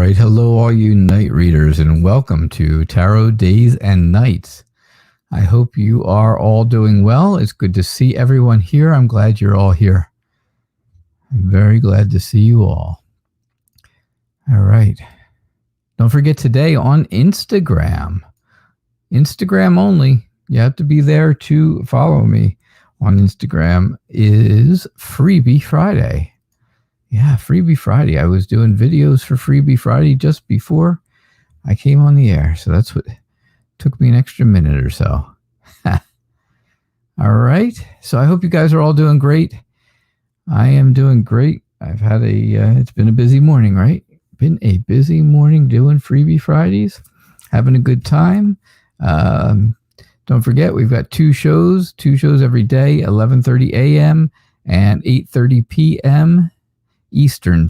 right, hello all you night readers, and welcome to Tarot Days and Nights. I hope you are all doing well. It's good to see everyone here. I'm glad you're all here. I'm very glad to see you all. All right. Don't forget today on Instagram. Instagram only. You have to be there to follow me on Instagram is Freebie Friday. Yeah, Freebie Friday. I was doing videos for Freebie Friday just before I came on the air. So that's what took me an extra minute or so. All right. So I hope you guys are all doing great. I am doing great. I've had it's been a busy morning, right? Been a busy morning doing Freebie Fridays, having a good time. Don't forget, we've got two shows every day, 11:30 a.m. and 8:30 p.m. Eastern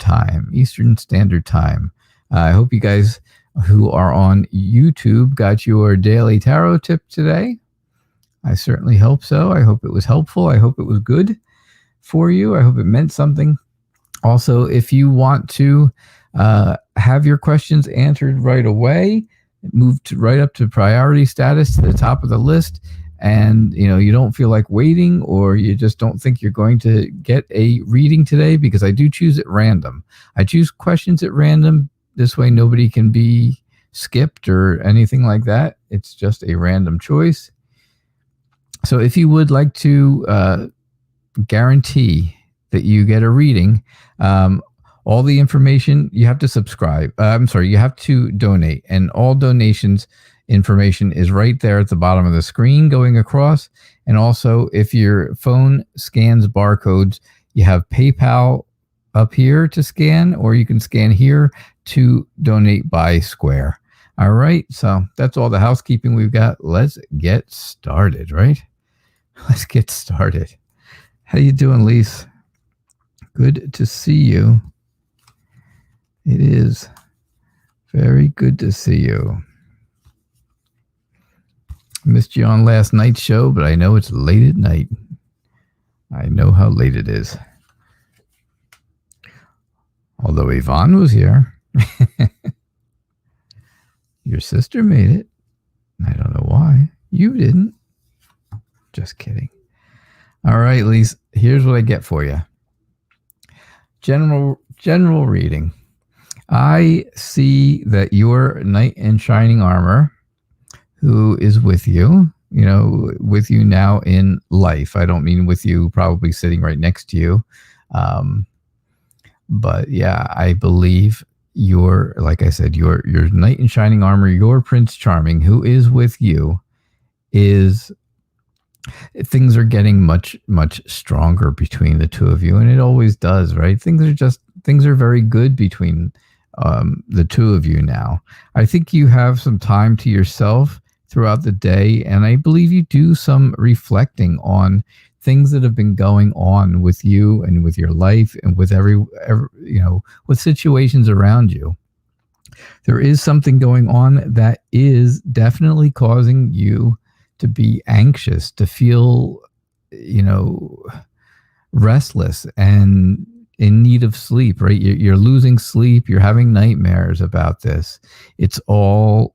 Standard Time. I hope you guys who are on YouTube got your daily tarot tip today. I certainly hope so. I hope it was helpful. I hope it was good for you. I hope it meant something. Also, if you want to have your questions answered right away, move right up to priority status to the top of the list, and you don't feel like waiting, or you just don't think you're going to get a reading today, because I do choose at random. I choose questions at random. This way nobody can be skipped or anything like that. It's just a random choice. So if you would like to guarantee that you get a reading, all the information, you have to subscribe. You have to donate, and all donations information is right there at the bottom of the screen going across. And also, if your phone scans barcodes, you have PayPal up here to scan, or you can scan here to donate by Square. All right, so that's all the housekeeping we've got. Let's get started, right? Let's get started. How you doing, Lise? Good to see you. It is very good to see you. Missed you on last night's show, but I know it's late at night. I know how late it is. Although Yvonne was here. Your sister made it. I don't know why. You didn't. Just kidding. All right, Lise, here's what I get for you. General reading. I see that your knight in shining armor, who is with you, with you now in life. I don't mean with you probably sitting right next to you. But yeah, I believe like I said, your knight in shining armor, your Prince Charming, who is with you, things are getting much, much stronger between the two of you. And it always does, right? Things are very good between the two of you now. I think you have some time to yourself throughout the day, and I believe you do some reflecting on things that have been going on with you and with your life and with with situations around you. There is something going on that is definitely causing you to be anxious, to feel, restless and in need of sleep, right? You're losing sleep. You're having nightmares about this. It's all,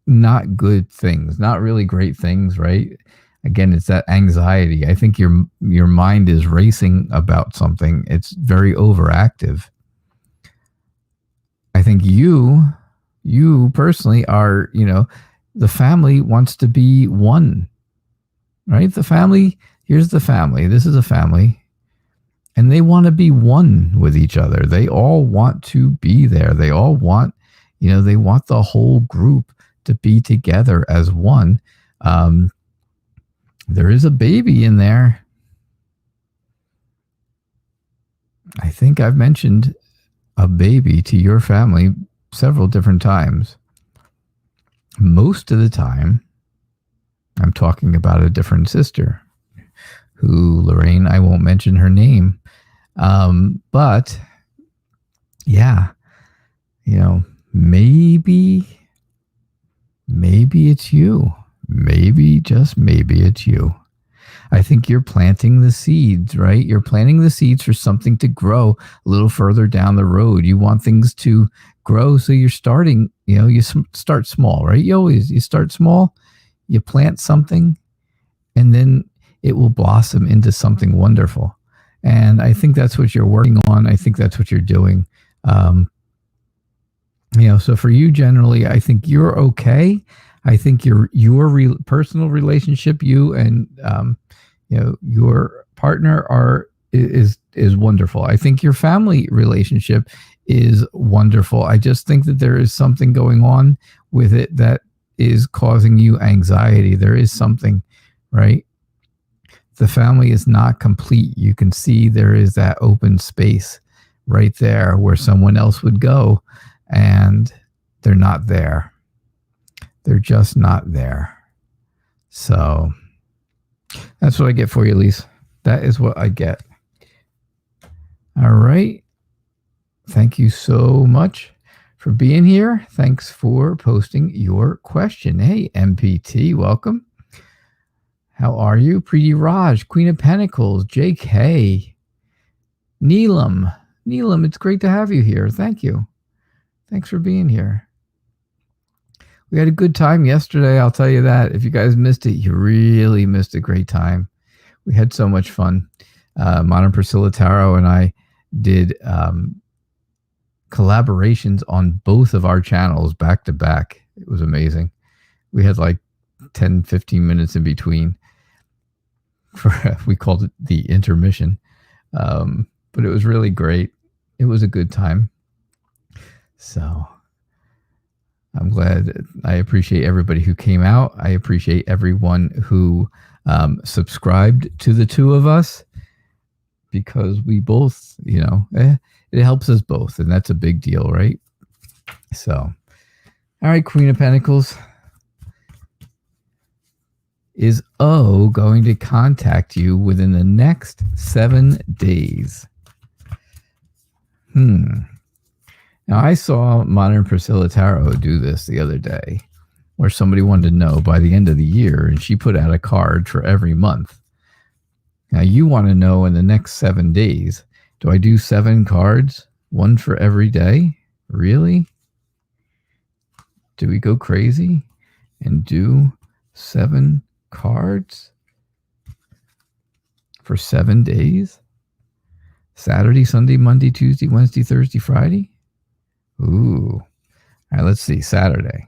not good things, not really great things, right? Again, it's that anxiety. I think your mind is racing about something. It's very overactive. I think you personally are, the family wants to be one, right? The family, here's the family. This is a family. And they want to be one with each other. They all want to be there. They all want, they want the whole group to be together as one. There is a baby in there. I think I've mentioned a baby to your family several different times. Most of the time, I'm talking about a different sister who, Lorraine, I won't mention her name. But yeah, maybe it's you. Maybe, just maybe it's you. I think you're planting the seeds, right? You're planting the seeds for something to grow a little further down the road. You want things to grow, so you're starting, you start small, right? You start small, you plant something, and then it will blossom into something wonderful. And I think that's what you're working on. I think that's what you're doing. So for you, generally, I think you're okay. I think your personal relationship, you and your partner is wonderful. I think your family relationship is wonderful. I just think that there is something going on with it that is causing you anxiety. There is something, right? The family is not complete. You can see there is that open space right there where someone else would go, and they're not there. They're just not there. So that's what I get for you, Lise. That is what I get. All right. Thank you so much for being here. Thanks for posting your question. Hey, MPT, welcome. How are you? Preeti Raj, Queen of Pentacles, JK, Neelam. Neelam, it's great to have you here. Thank you. Thanks for being here. We had a good time yesterday, I'll tell you that. If you guys missed it, you really missed a great time. We had so much fun. Modern Priscilla Tarot and I did collaborations on both of our channels back to back. It was amazing. We had like 10, 15 minutes in between. We called it the intermission. But it was really great. It was a good time. So I'm glad. I appreciate everybody who came out. I appreciate everyone who subscribed to the two of us, because we both, it helps us both, and that's a big deal, right? So, all right, Queen of Pentacles. Is O going to contact you within the next 7 days? Now, I saw Modern Priscilla Tarot do this the other day, where somebody wanted to know by the end of the year, and she put out a card for every month. Now, you want to know in the next 7 days, do I do 7 cards, 1 for every day? Really? Do we go crazy and do 7 cards for 7 days? Saturday, Sunday, Monday, Tuesday, Wednesday, Thursday, Friday? Ooh. All right, let's see. Saturday,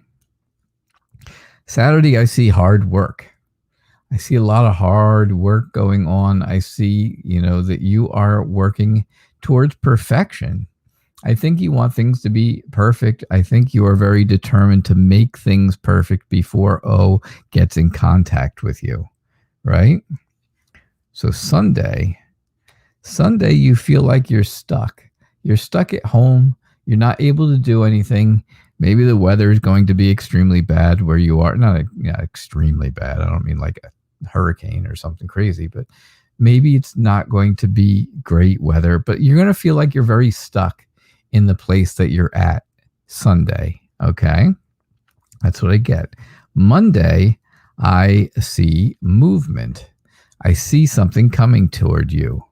I see hard work. I see a lot of hard work going on. I see, that you are working towards perfection. I think you want things to be perfect. I think you are very determined to make things perfect before O gets in contact with you, right? So Sunday, you feel like you're stuck. You're stuck at home. You're not able to do anything. Maybe the weather is going to be extremely bad where you are. Not extremely bad. I don't mean like a hurricane or something crazy, but maybe it's not going to be great weather, but you're going to feel like you're very stuck in the place that you're at Sunday. Okay. That's what I get. Monday, I see movement. I see something coming toward you.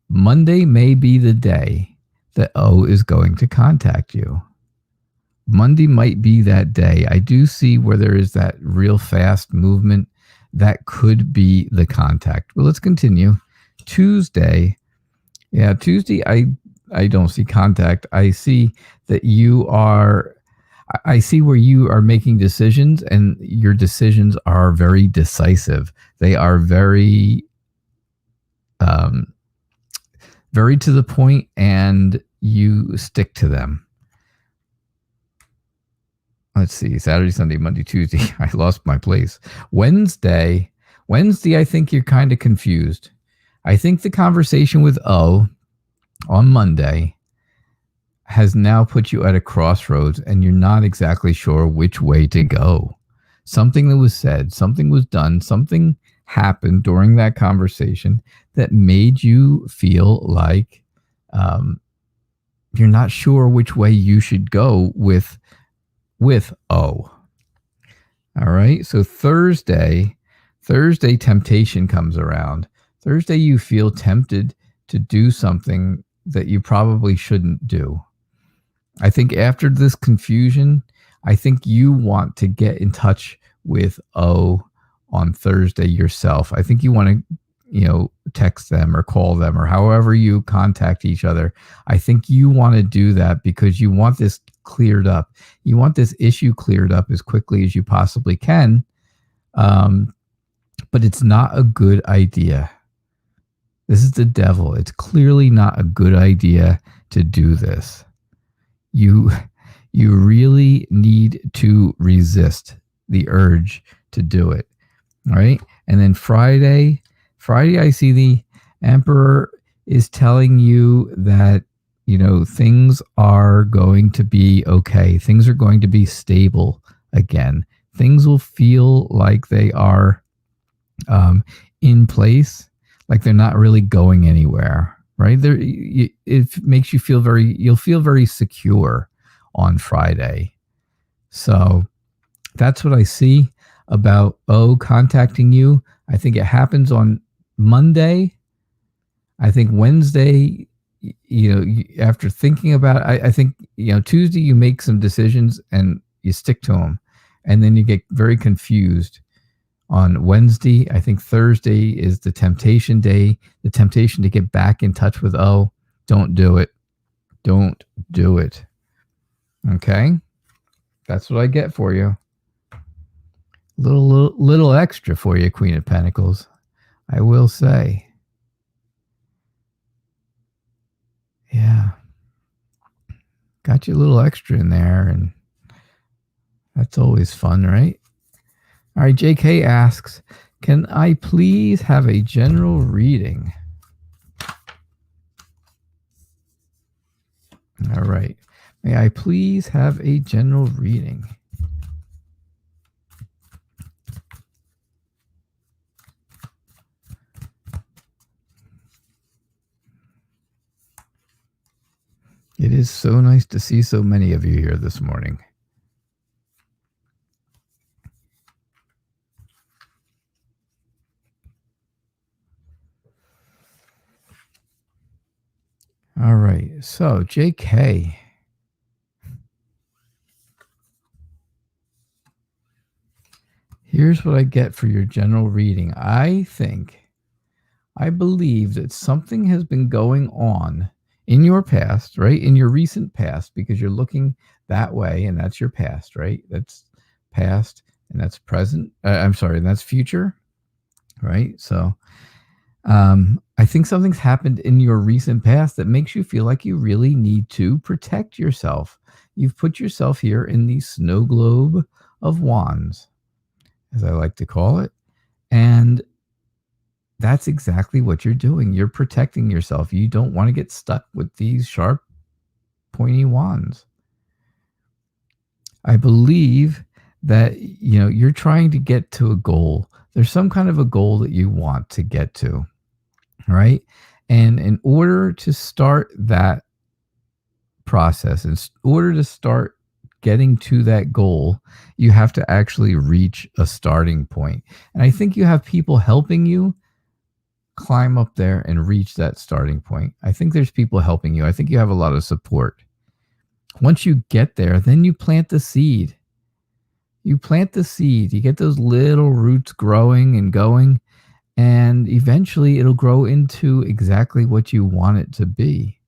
Monday may be the day that O is going to contact you. Monday might be that day. I do see where there is that real fast movement. That could be the contact. Well, let's continue. Tuesday. Yeah, Tuesday, I don't see contact. I see that I see where you are making decisions, and your decisions are very decisive. They are very, very to the point, and you stick to them. Let's see, Saturday, Sunday, Monday, Tuesday. I lost my place. Wednesday, I think you're kind of confused. I think the conversation with O on Monday has now put you at a crossroads, and you're not exactly sure which way to go. Something that was said, something was done, something happened during that conversation that made you feel like you're not sure which way you should go with O. All right. So Thursday, Thursday, temptation comes around. Thursday, you feel tempted to do something that you probably shouldn't do. I think after this confusion, I think you want to get in touch with O on Thursday yourself. I think you want to, text them or call them or however you contact each other. I think you want to do that because you want this cleared up. You want this issue cleared up as quickly as you possibly can. But it's not a good idea. This is the devil. It's clearly not a good idea to do this. You really need to resist the urge to do it. All right. And then Friday, I see the Emperor is telling you that, things are going to be okay. Things are going to be stable again. Things will feel like they are in place, like they're not really going anywhere, right? It makes you feel you'll feel very secure on Friday. So that's what I see about contacting you. I think it happens on Monday. I think Wednesday, after thinking about it, I think, Tuesday you make some decisions and you stick to them. And then you get very confused on Wednesday. I think Thursday is the temptation day, the temptation to get back in touch with O. Don't do it. Don't do it. Okay? That's what I get for you. Little extra for you, Queen of Pentacles, I will say. Yeah. Got you a little extra in there, and that's always fun, right? All right, JK asks, can I please have a general reading? All right. May I please have a general reading? It is so nice to see so many of you here this morning. All right, so JK. Here's what I get for your general reading. I believe that something has been going on in your past, right? In your recent past, because you're looking that way, and that's your past, right? That's past, and that's present. And that's future, right? So I think something's happened in your recent past that makes you feel like you really need to protect yourself. You've put yourself here in the snow globe of wands, as I like to call it. And that's exactly what you're doing. You're protecting yourself. You don't want to get stuck with these sharp, pointy wands. I believe that, you're trying to get to a goal. There's some kind of a goal that you want to get to, right? And in order to start that process, in order to start getting to that goal, you have to actually reach a starting point. And I think you have people helping you climb up there and reach that starting point. I think there's people helping you. I think you have a lot of support. Once you get there, then you plant the seed. You plant the seed. You get those little roots growing and going, and eventually it'll grow into exactly what you want it to be.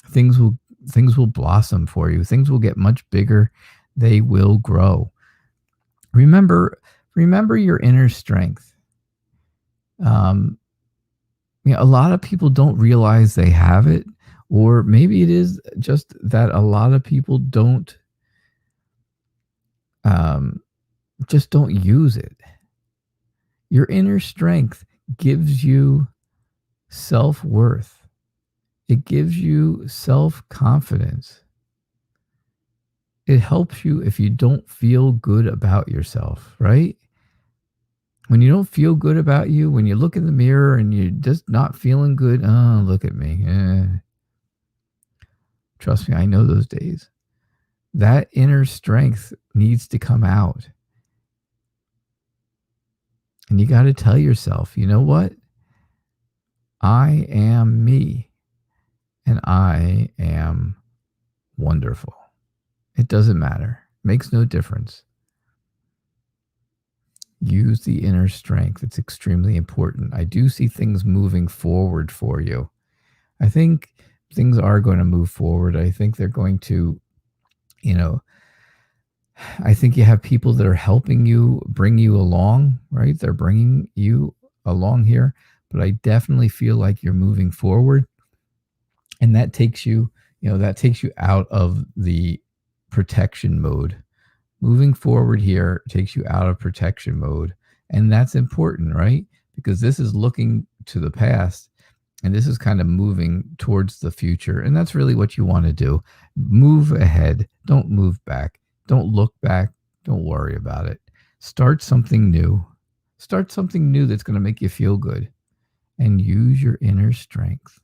Things will blossom for you. Things will get much bigger. They will grow. Remember your inner strength. A lot of people don't realize they have it, or maybe it is just that a lot of people don't just don't use it. Your inner strength gives you self-worth. It gives you self-confidence. It helps you if you don't feel good about yourself, right? When you don't feel good about you, when you look in the mirror and you're just not feeling good, oh, look at me. Trust me, I know those days. That inner strength needs to come out. And you got to tell yourself, you know what? I am me, and I am wonderful. It doesn't matter. Makes no difference. Use the inner strength. It's extremely important. I do see things moving forward for you. I think things are going to move forward. I think they're going to, I think you have people that are helping you, bring you along, right? They're bringing you along here, but I definitely feel like you're moving forward. And that takes you, out of the protection mode. Moving forward here takes you out of protection mode. And that's important, right? Because this is looking to the past and this is kind of moving towards the future. And that's really what you want to do. Move ahead. Don't move back. Don't look back. Don't worry about it. Start something new. Start something new that's going to make you feel good. And use your inner strength.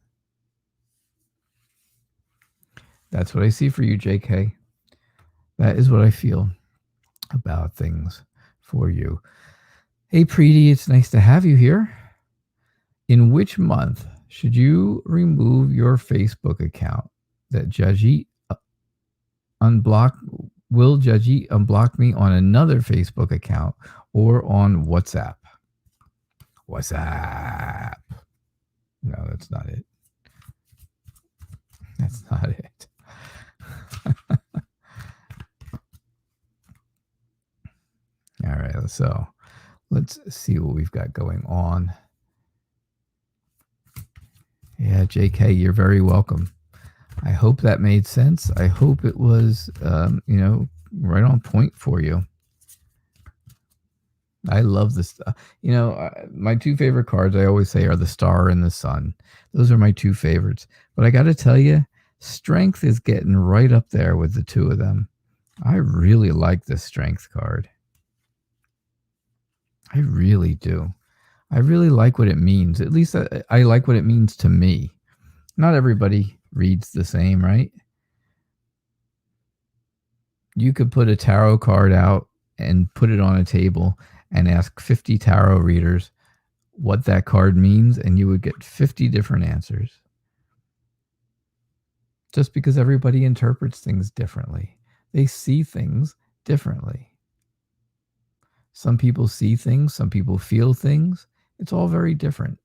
That's what I see for you, JK. That is what I feel about things for you. Hey, Preeti, it's nice to have you here. In which month should you remove your Facebook account? That Judgy will Judgy unblock me on another Facebook account or on WhatsApp? WhatsApp. No, that's not it. That's not it. All right, so let's see what we've got going on. Yeah, JK, you're very welcome. I hope that made sense. I hope it was, right on point for you. I love this. My two favorite cards, I always say, are the Star and the Sun. Those are my two favorites. But I got to tell you, Strength is getting right up there with the two of them. I really like this Strength card. I really do. I really like what it means. At least I like what it means to me. Not everybody reads the same, right? You could put a tarot card out and put it on a table and ask 50 tarot readers what that card means, and you would get 50 different answers. Just because everybody interprets things differently. They see things differently. Some people see things, some people feel things. It's all very different.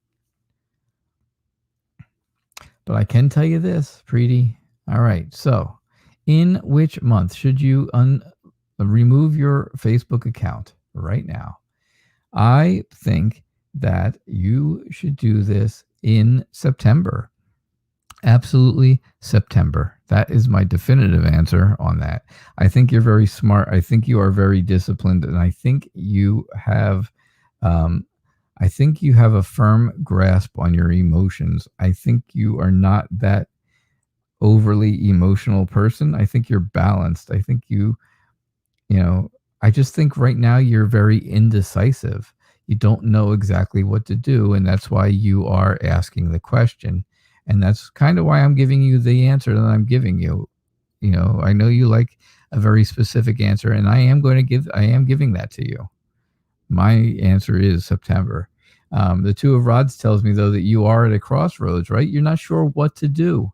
But I can tell you this, Preeti. All right, so in which month should you remove your Facebook account right now? I think that you should do this in September. Absolutely September. That is my definitive answer on that. I think you're very smart. I think you are very disciplined, and I think you have a firm grasp on your emotions. I think you are not that overly emotional person. I think you're balanced. I think I just think right now you're very indecisive. You don't know exactly what to do, and that's why you are asking the question. And that's kind of why I'm giving you the answer that I'm giving you. I know you like a very specific answer, and I am giving that to you. My answer is September. The Two of Rods tells me, though, that you are at a crossroads, right? You're not sure what to do.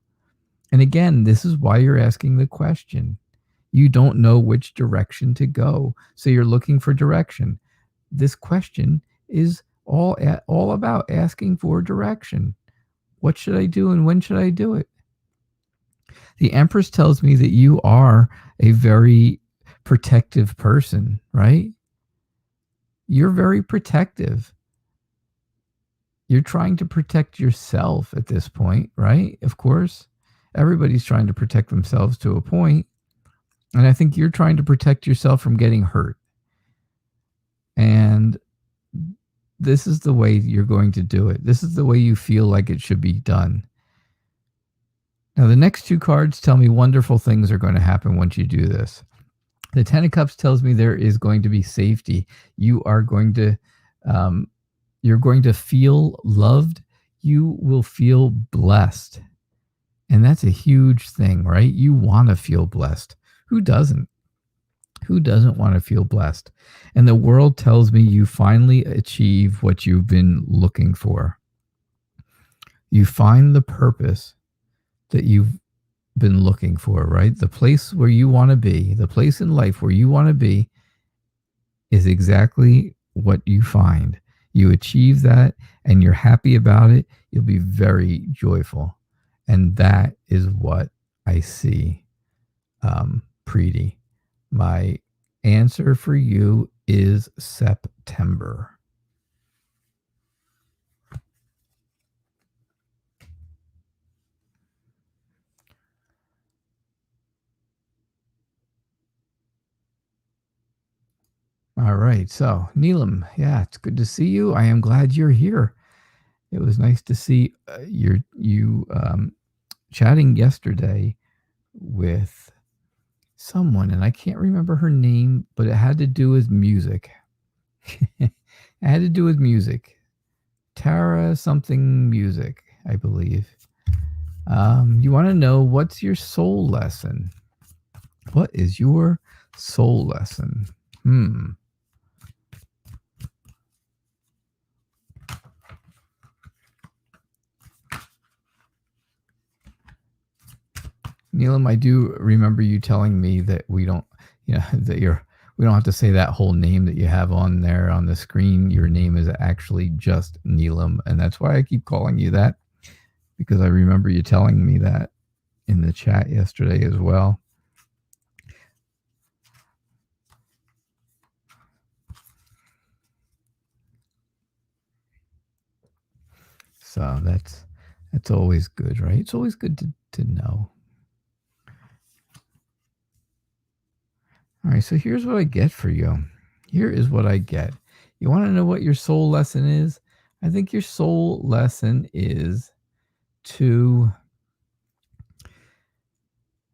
And again, this is why you're asking the question. You don't know which direction to go. So you're looking for direction. This question is all about asking for direction. What should I do and when should I do it? The Empress tells me that you are a very protective person, right? You're very protective. You're trying to protect yourself at this point, right? Of course, everybody's trying to protect themselves to a point. And I think you're trying to protect yourself from getting hurt. And this is the way you're going to do it. This is the way you feel like it should be done. Now, the next two cards tell me wonderful things are going to happen once you do this. The Ten of Cups tells me there is going to be safety. You're going to feel loved. You will feel blessed. And that's a huge thing, right? You want to feel blessed. Who doesn't? Who doesn't want to feel blessed? And the world tells me you finally achieve what you've been looking for. You find the purpose that you've been looking for, right? The place where you want to be, the place in life where you want to be is exactly what you find. You achieve that and you're happy about it, you'll be very joyful. And that is what I see, Preeti. My answer for you is September. All right. So, Neelam, yeah, it's good to see you. I am glad you're here. It was nice to see you chatting yesterday with someone, and I can't remember her name, but it had to do with music. It had to do with music. Tara something music, I believe. You want to know what's your soul lesson? What is your soul lesson? Neelam, I do remember you telling me that we don't have to say that whole name that you have on there on the screen. Your name is actually just Neelam, and that's why I keep calling you that, because I remember you telling me that in the chat yesterday as well. So that's always good, right? It's always good to know. All right, so here's what I get for you. Here is what I get. You want to know what your soul lesson is? I think your soul lesson is to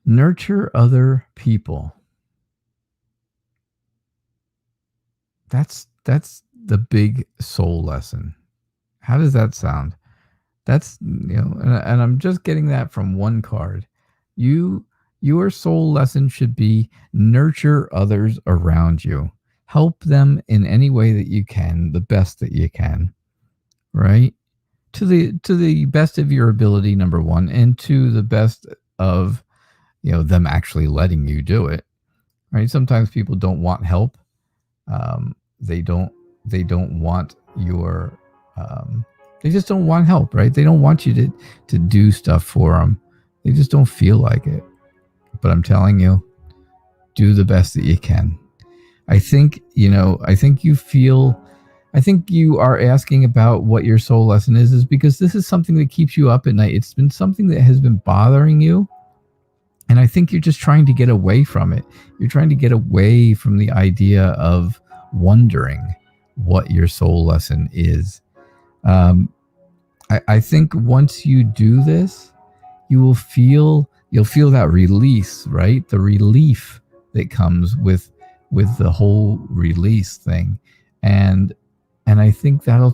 nurture other people. That's the big soul lesson. How does that sound? That's, and I'm just getting that from one card. Your soul lesson should be nurture others around you. Help them in any way that you can, the best that you can, right? To the best of your ability, number one, and to the best of, them actually letting you do it, right? Sometimes people don't want help. They don't want your, they just don't want help, right? They don't want you to do stuff for them. They just don't feel like it. But I'm telling you, do the best that you can. I think you are asking about what your soul lesson is because this is something that keeps you up at night. It's been something that has been bothering you. And I think you're just trying to get away from it. You're trying to get away from the idea of wondering what your soul lesson is. I think once you do this, you'll feel that release, right? The relief that comes with the whole release thing. And I think that'll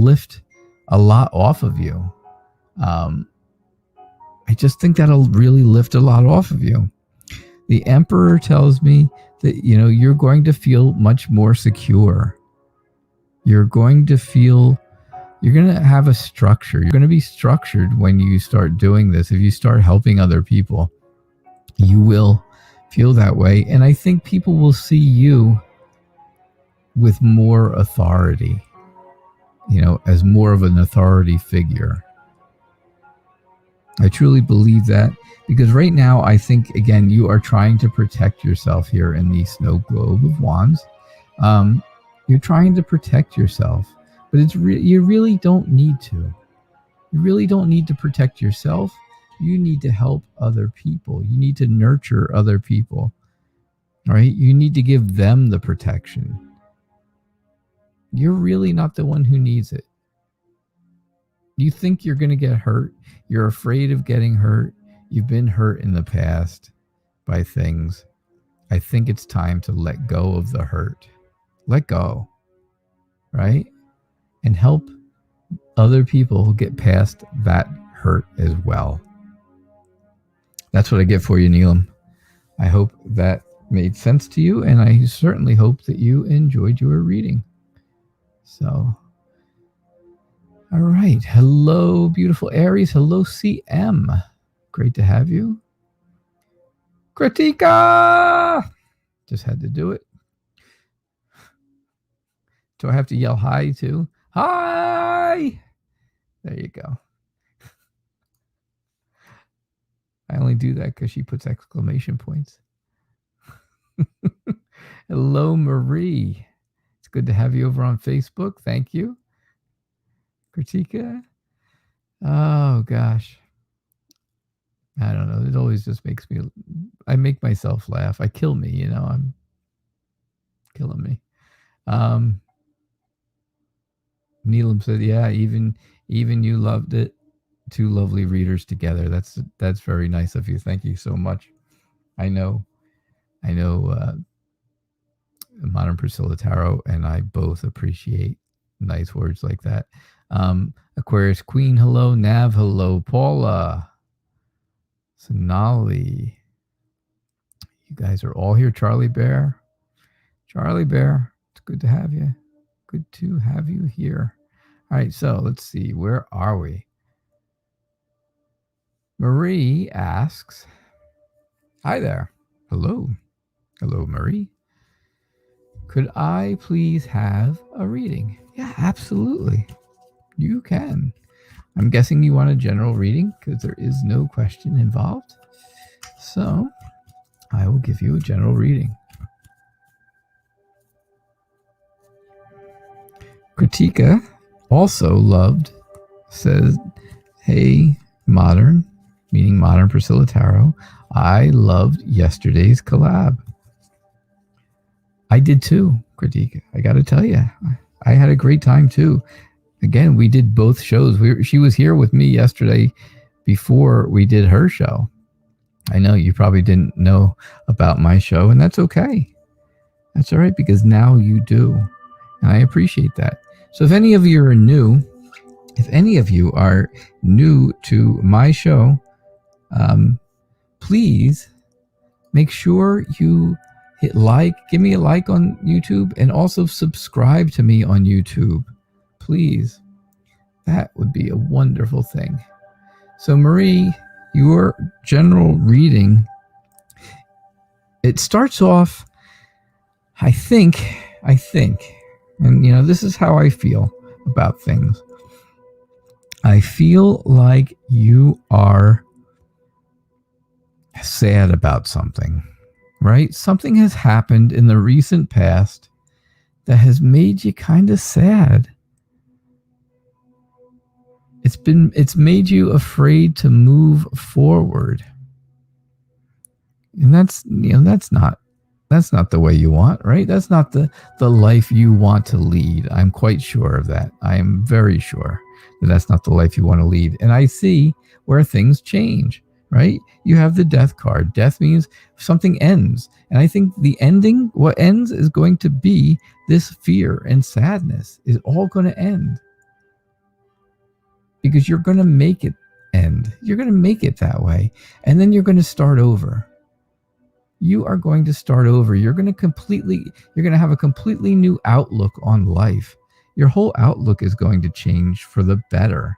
lift a lot off of you. I just think that'll really lift a lot off of you. The Emperor tells me that, you're going to feel much more secure. You're going to have a structure. You're going to be structured when you start doing this. If you start helping other people, you will feel that way. And I think people will see you with more authority, as more of an authority figure. I truly believe that, because right now I think, again, you are trying to protect yourself here in the Snow Globe of Wands. You're trying to protect yourself, but you really don't need to. You really don't need to protect yourself. You need to help other people. You need to nurture other people, right? You need to give them the protection. You're really not the one who needs it. You think you're going to get hurt. You're afraid of getting hurt. You've been hurt in the past by things. I think it's time to let go of the hurt. Let go, right? And help other people get past that hurt as well. That's what I get for you, Neelam. I hope that made sense to you, and I certainly hope that you enjoyed your reading. So, all right. Hello, beautiful Aries. Hello, CM. Great to have you. Kritika! Just had to do it. Do I have to yell hi too? Hi! There you go. I only do that because she puts exclamation points. Hello, Marie. It's good to have you over on Facebook. Thank you. Kritika? Oh, gosh. I don't know. It always just makes me, I make myself laugh. I kill me, you know. I'm killing me. Neelam said, yeah, even you loved it. Two lovely readers together. That's very nice of you. Thank you so much. I know Modern Priscilla Tarot and I both appreciate nice words like that. Aquarius Queen, hello. Nav, hello. Paula. Sonali. You guys are all here. Charlie Bear. Charlie Bear, it's good to have you. Good to have you here. All right, so let's see. Where are we? Marie asks, hi there. Hello. Hello, Marie. Could I please have a reading? Yeah, absolutely. You can. I'm guessing you want a general reading because there is no question involved. So I will give you a general reading. Kritika, also loved, says, hey, Modern, meaning Modern Priscilla Tarot, I loved yesterday's collab. I did too, Kritika. I got to tell you, I had a great time too. Again, we did both shows. She was here with me yesterday before we did her show. I know you probably didn't know about my show, and that's okay. That's all right, because now you do. And I appreciate that. So if any of you are new to my show, please make sure you hit like, give me a like on YouTube, and also subscribe to me on YouTube. Please. That would be a wonderful thing. So Marie, your general reading, it starts off, I think, and you know, this is how I feel about things. I feel like you are sad about something, right? Something has happened in the recent past that has made you kind of sad. It's made you afraid to move forward. And that's not the way you want, right? That's not the life you want to lead. I'm quite sure of that. I am very sure that that's not the life you want to lead. And I see where things change, right? You have the death card. Death means something ends. And I think the ending, what ends is going to be this fear and sadness is all going to end. Because you're going to make it end. You're going to make it that way. And then you're going to start over. You are going to start over. You're going to have a completely new outlook on life. Your whole outlook is going to change for the better.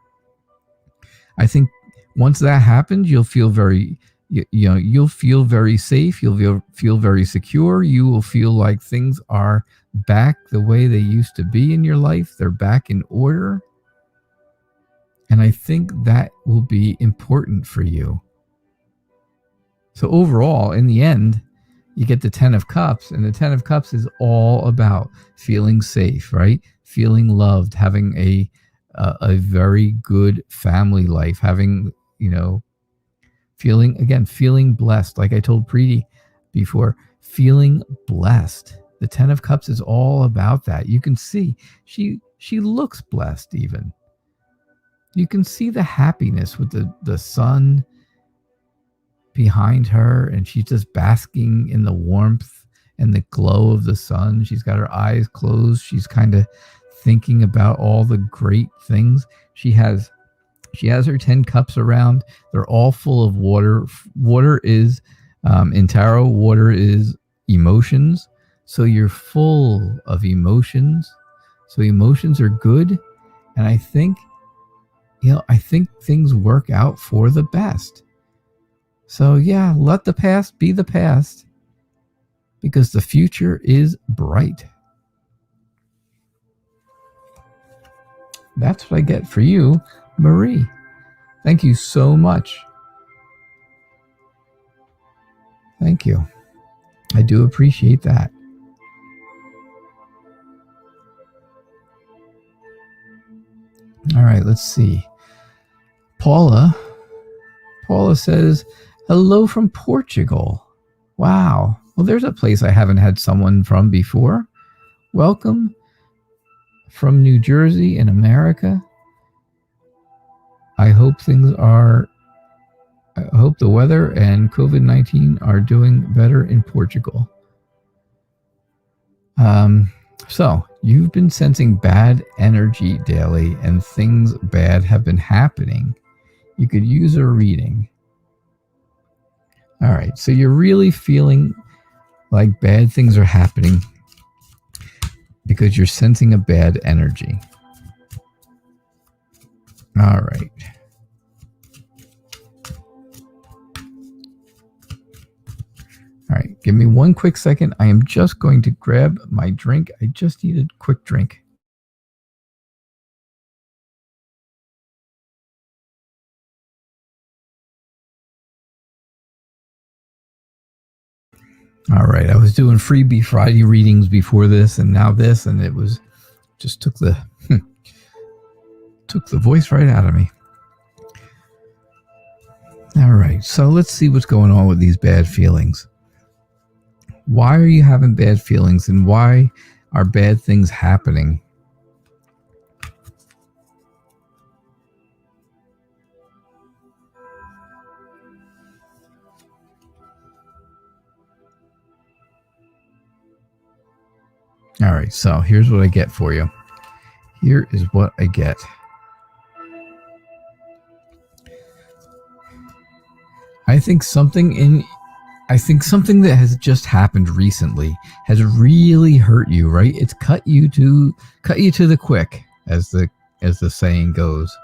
I think once that happens, you'll feel very, you'll feel very safe. You'll feel very secure. You will feel like things are back the way they used to be in your life. They're back in order. And I think that will be important for you. So overall, in the end, you get the 10 of Cups, and the 10 of Cups is all about feeling safe, right? Feeling loved, having a very good family life, having, feeling blessed. Like I told Preeti before, feeling blessed. The 10 of Cups is all about that. You can see she looks blessed even. You can see the happiness with the sun behind her, and she's just basking in the warmth and the glow of the sun. She's got her eyes closed. She's kind of thinking about all the great things. She has her 10 cups around. They're all full of water. Water is, in tarot, water is emotions. So you're full of emotions. So emotions are good. And I think things work out for the best. So yeah, let the past be the past, because the future is bright. That's what I get for you, Marie. Thank you so much. Thank you. I do appreciate that. All right, let's see. Paula says, hello from Portugal. Wow. Well, there's a place I haven't had someone from before. Welcome from New Jersey in America. I hope the weather and COVID-19 are doing better in Portugal. So you've been sensing bad energy daily and things bad have been happening. You could use a reading. All right. So you're really feeling like bad things are happening because you're sensing a bad energy. All right. All right, give me one quick second. I am just going to grab my drink. I just need a quick drink. All right, I was doing Freebie Friday readings before this and now this, and it was just took the voice right out of me. All right, so let's see what's going on with these bad feelings. Why are you having bad feelings, and why are bad things happening? All right, so here's what I get for you. Here is what I get. I think something that has just happened recently has really hurt you, right? It's cut you to the quick, as the saying goes.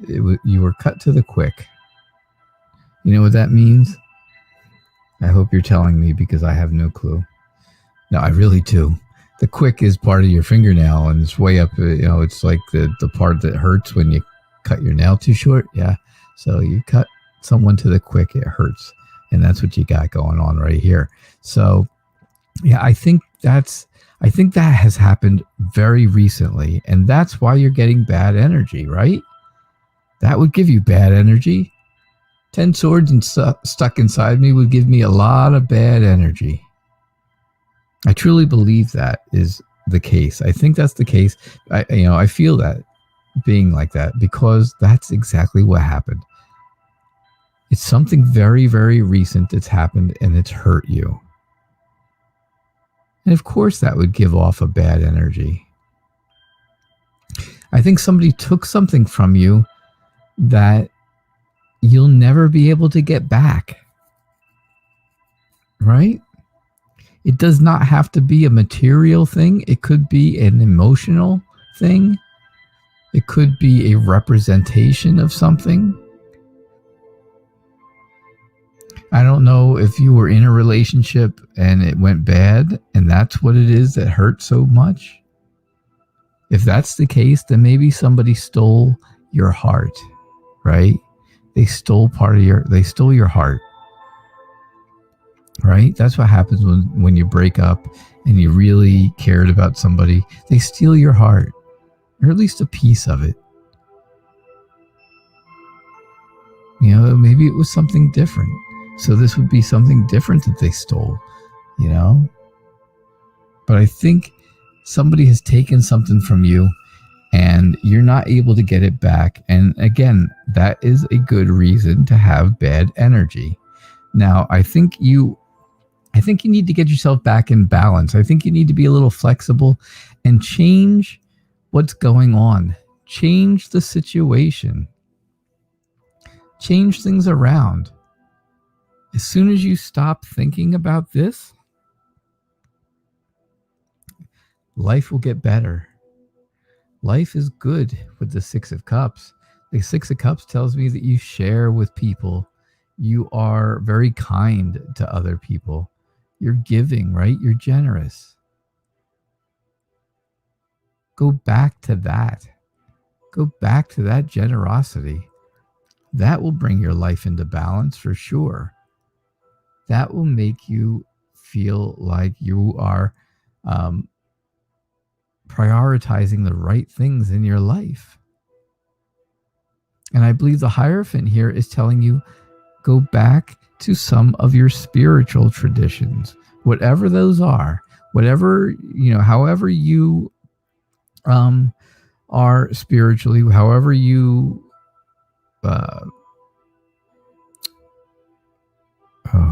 You were cut to the quick. You know what that means? I hope you're telling me, because I have no clue. No, I really do. The quick is part of your fingernail, and it's way up. It's like the part that hurts when you cut your nail too short. Yeah. So you cut someone to the quick, it hurts. And that's what you got going on right here. So yeah, I think that has happened very recently, and that's why you're getting bad energy, right? That would give you bad energy. 10 swords and stuck inside me would give me a lot of bad energy. I truly believe that is the case. I think that's the case. I feel that being like that, because that's exactly what happened. It's something very, very recent that's happened, and it's hurt you. And of course that would give off a bad energy. I think somebody took something from you that you'll never be able to get back. Right? It does not have to be a material thing. It could be an emotional thing. It could be a representation of something. I don't know if you were in a relationship and it went bad, and that's what it is that hurt so much. If that's the case, then maybe somebody stole your heart, right? They stole your heart. Right? That's what happens when you break up and you really cared about somebody. They steal your heart, or at least a piece of it. Maybe it was something different. So this would be something different that they stole, But I think somebody has taken something from you and you're not able to get it back. And again, that is a good reason to have bad energy. Now, I think you need to get yourself back in balance. I think you need to be a little flexible and change what's going on. Change the situation. Change things around. As soon as you stop thinking about this, life will get better. Life is good with the Six of Cups. The Six of Cups tells me that you share with people. You are very kind to other people. You're giving, right? You're generous. Go back to that. Go back to that generosity. That will bring your life into balance for sure. That will make you feel like you are prioritizing the right things in your life. And I believe the Hierophant here is telling you, go back to some of your spiritual traditions, whatever those are, whatever, however you are spiritually, however you, oh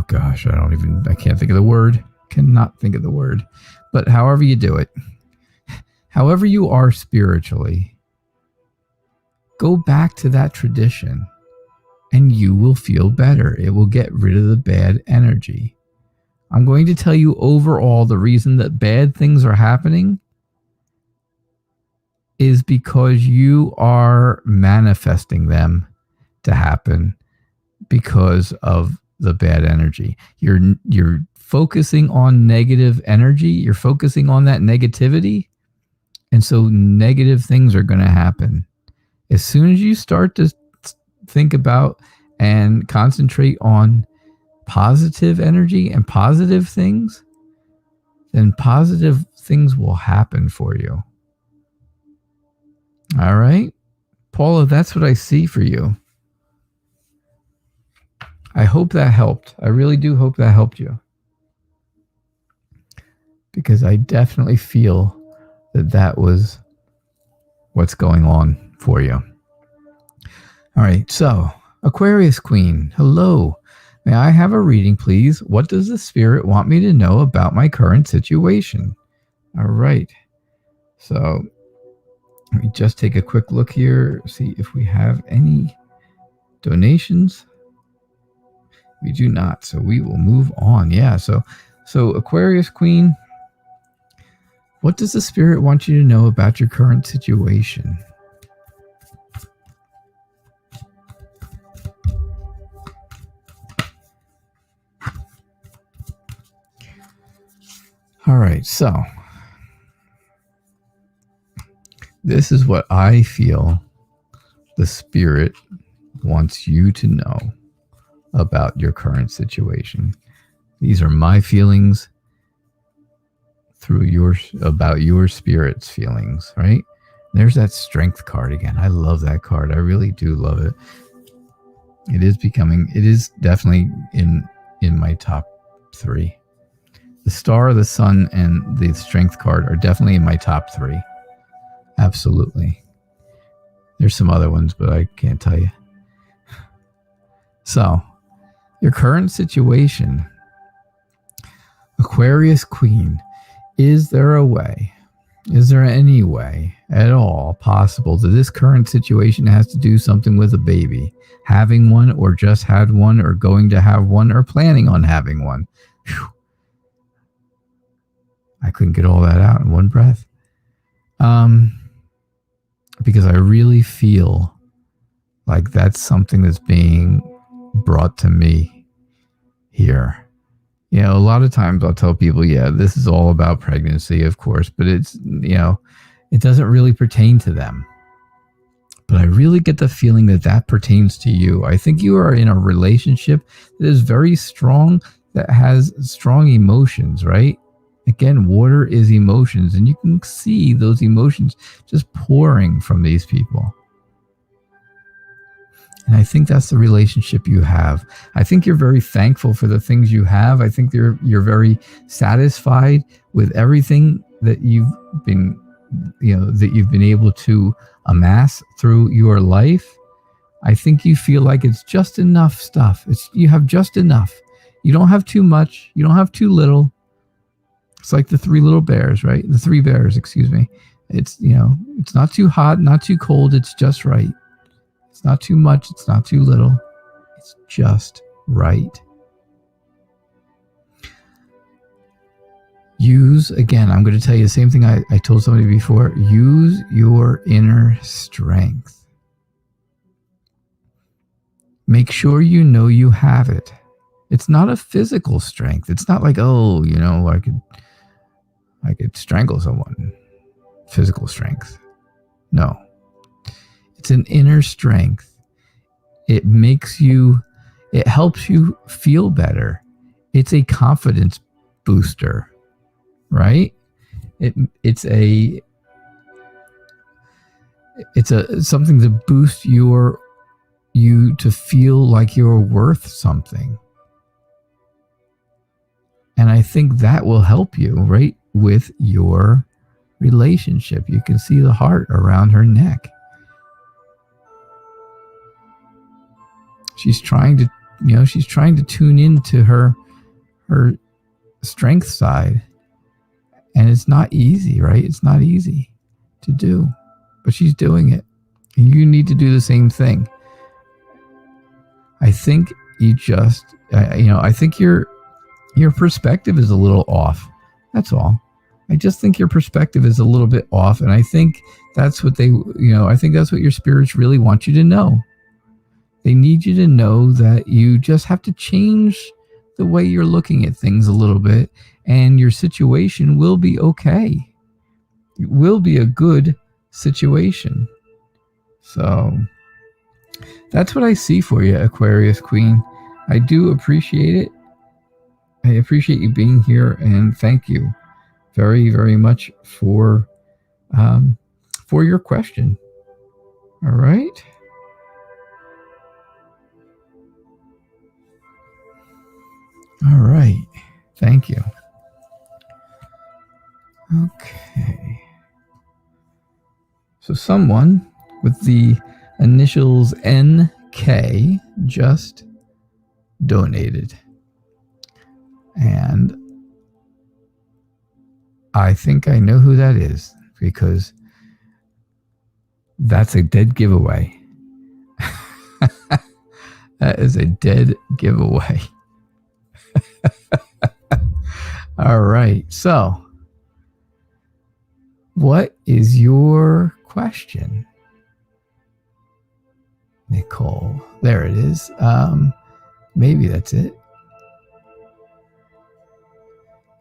gosh, I can't think of the word, cannot think of the word, but however you do it, however you are spiritually, go back to that tradition and you will feel better. It will get rid of the bad energy. I'm going to tell you overall the reason that bad things are happening is because you are manifesting them to happen because of the bad energy. You're focusing on negative energy. You're focusing on that negativity. And so negative things are going to happen. As soon as you start to think about and concentrate on positive energy and positive things, then positive things will happen for you. All right, Paula, that's what I see for you. I hope that helped. I really do hope that helped you, because I definitely feel that was what's going on for you. All right, so Aquarius Queen, hello. May I have a reading, please? What does the Spirit want me to know about my current situation? All right, so let me just take a quick look here, see if we have any donations. We do not, so we will move on. Yeah, so Aquarius Queen, what does the Spirit want you to know about your current situation? All right, so this is what I feel the Spirit wants you to know about your current situation. These are my feelings about your Spirit's feelings, right? There's that Strength card again. I love that card. I really do love it. It is definitely in my top 3. The Star, the Sun, and the Strength card are definitely in my top 3. Absolutely. There's some other ones, but I can't tell you. So, your current situation, Aquarius Queen, is there a way? Is there any way at all possible that this current situation has to do something with a baby? Having one, or just had one, or going to have one, or planning on having one? Whew. I couldn't get all that out in one breath. Because I really feel like that's something that's being brought to me here. A lot of times I'll tell people, yeah, this is all about pregnancy, of course, but it's, it doesn't really pertain to them. But I really get the feeling that pertains to you. I think you are in a relationship that is very strong, that has strong emotions, right? Again, water is emotions, and you can see those emotions just pouring from these people. And I think that's the relationship you have. I think you're very thankful for the things you have. I think you're very satisfied with everything that you've been, able to amass through your life. I think you feel like it's just enough stuff. You have just enough. You don't have too much. You don't have too little. It's like the 3 little bears, right? The 3 bears, excuse me. It's, it's not too hot, not too cold. It's just right. It's not too much. It's not too little. It's just right. again, I'm going to tell you the same thing I told somebody before. Use your inner strength. Make sure you know you have it. It's not a physical strength. It's not like, oh, I could strangle someone. Physical strength. No. It's an inner strength. It helps you feel better. It's a confidence booster, right? It's something to boost you to feel like you're worth something. And I think that will help you, right, with your relationship. You can see the heart around her neck. She's trying to tune into her strength side. And it's not easy, right? It's not easy to do, but she's doing it. And you need to do the same thing. I think I think your perspective is a little off. That's all. I just think your perspective is a little bit off. And I think that's what I think that's what your spirits really want you to know. They need you to know that you just have to change the way you're looking at things a little bit, and your situation will be okay. It will be a good situation. So that's what I see for you, Aquarius Queen. I do appreciate it. I appreciate you being here, and thank you very, very much for your question. All right. All right. Thank you. Okay. So someone with the initials NK just donated. And I think I know who that is, because that's a dead giveaway. That is a dead giveaway. All right. So, what is your question, Nicole? There it is. Maybe that's it.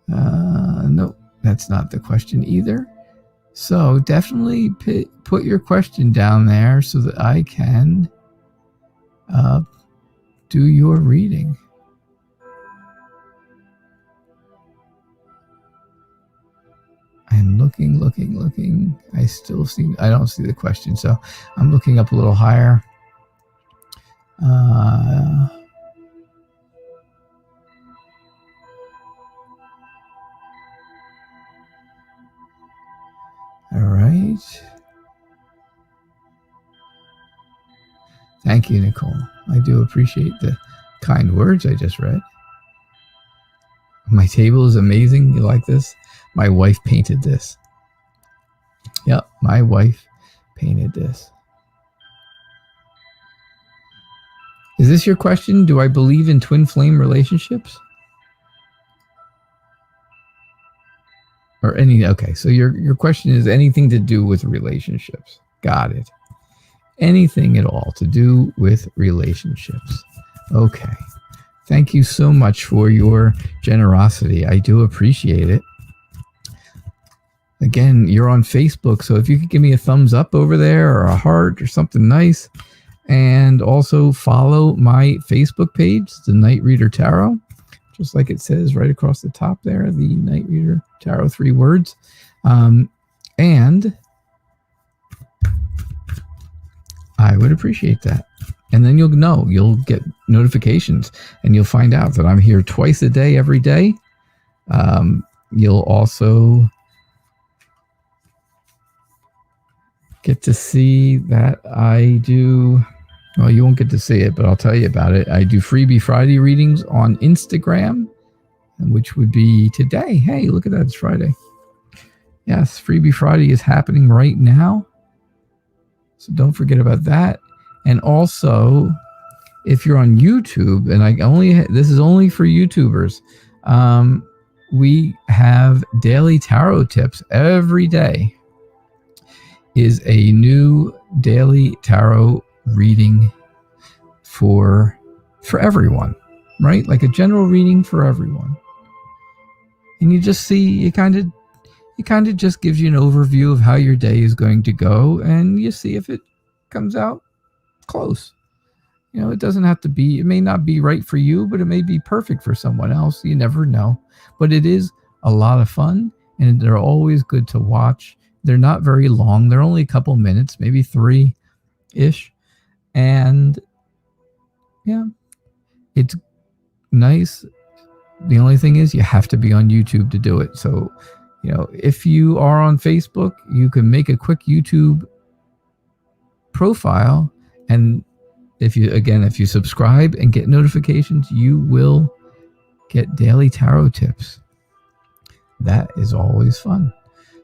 Nope, that's not the question either. So definitely put your question down there so that I can do your reading. I'm looking. I don't see the question, so I'm looking up a little higher. All right. Thank you, Nicole. I do appreciate the kind words I just read. My table is amazing. You like this? My wife painted this. Yep, my wife painted this. Is this your question? Do I believe in twin flame relationships? Or okay, so your question is anything to do with relationships. Got it. Anything at all to do with relationships. Okay. Thank you so much for your generosity. I do appreciate it. Again, you're on Facebook, so if you could give me a thumbs up over there or a heart or something nice. And also follow my Facebook page, The Knight Reader Tarot. Just like it says right across the top there, The Knight Reader Tarot, 3 words. And I would appreciate that. And then you'll get notifications, and you'll find out that I'm here twice a day, every day. You'll also get to see that I do, well, you won't get to see it, but I'll tell you about it. I do Freebie Friday readings on Instagram, which would be today. Hey, look at that. It's Friday. Yes, Freebie Friday is happening right now. So don't forget about that. And also, if you're on YouTube, and this is only for YouTubers, we have daily tarot tips. Every day is a new daily tarot reading for everyone, right? Like a general reading for everyone. And you just see, it kind of just gives you an overview of how your day is going to go, and you see if it comes out close. You know, it doesn't have to be, it may not be right for you, but it may be perfect for someone else. You never know. But it is a lot of fun, and they're always good to watch. They're not very long. They're only a couple minutes, maybe 3-ish. And yeah, it's nice. The only thing is you have to be on YouTube to do it. So, you know, if you are on Facebook, you can make a quick YouTube profile, and if you subscribe and get notifications, you will get daily tarot tips. That is always fun.